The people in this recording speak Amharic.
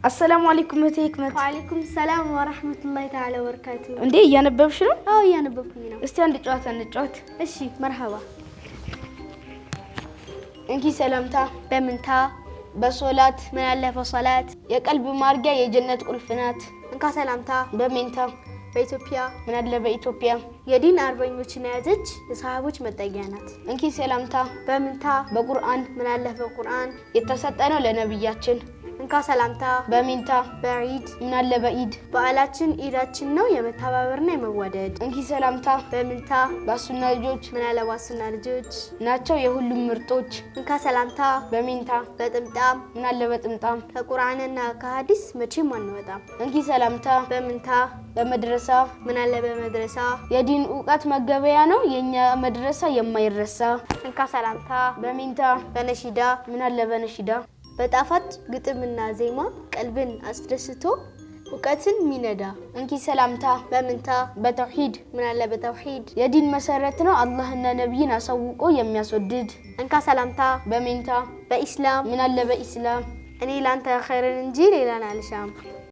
السلام عليكم እህቴ ህክመት። وعليكم السلام ورحمة الله تعالى وبركاته። እንዴ እያነበብሽ ነው? አዎ እያነበብኩኝ ነው። እስቲ አንድ ጨዋታ እንጫወት። እሺ መርሐባ። እንኪ ሰላምታ በምንታ በሶላት ምን አለ በሶላት የቀልብ ማርጊያ የጀነት ቁልፍ ናት። እንካ ሰላምታ በሜንታ በኢትዮጵያ ምን አለ በኢትዮጵያ የዲን አርበኞችን ያዘች የሰሃቦች መጠጊያ ናት። እንኪ ሰላምታ በምንታ በቁርአን ምን አለ በቁርአን የተሰጠነው ለነብያችን። እንካ ሰላምታ በሜንታ በዒድ ምን አለ በኢድ በዓላችን ኢዳችን ነው የመተባበርና የመዋደድ። እንኪ ሰላምታ በምንታ ባሱና ልጆች ምን አለ ባሱና ልጆች ናቸው የሁሉም ምርጦች። እንካ ሰላምታ በሜንታ በጥምጣም ምን አለ በጥምጣም ከቁርአንና ከሐዲስ መቼም አንወጣም። እንኪ ሰላምታ በምንታ በመድረሳ ምን አለ በመድረሳ የዲን ዕውቀት መገበያ ነው የኛ መድረሳ የማይረሳ። እንካ ሰላምታ በሜንታ በነሺዳ ምን አለ በነሺዳ በጣፋጭ ግጥምና ዜማ ቀልብን አስደስቶ ዕውቀትን ሚነዳ። እንኪ ሰላምታ በምንታ በተውሂድ ምን አለ በተውሂድ የዲን መሰረት ነው አላህና ነብይን አሳውቆ የሚያስወድድ። እንካ ሰላምታ በሜንታ በኢስላም ምን አለ በኢስላም እኔ ላንተ ኸይርን እንጂ ሌላን አልሻም።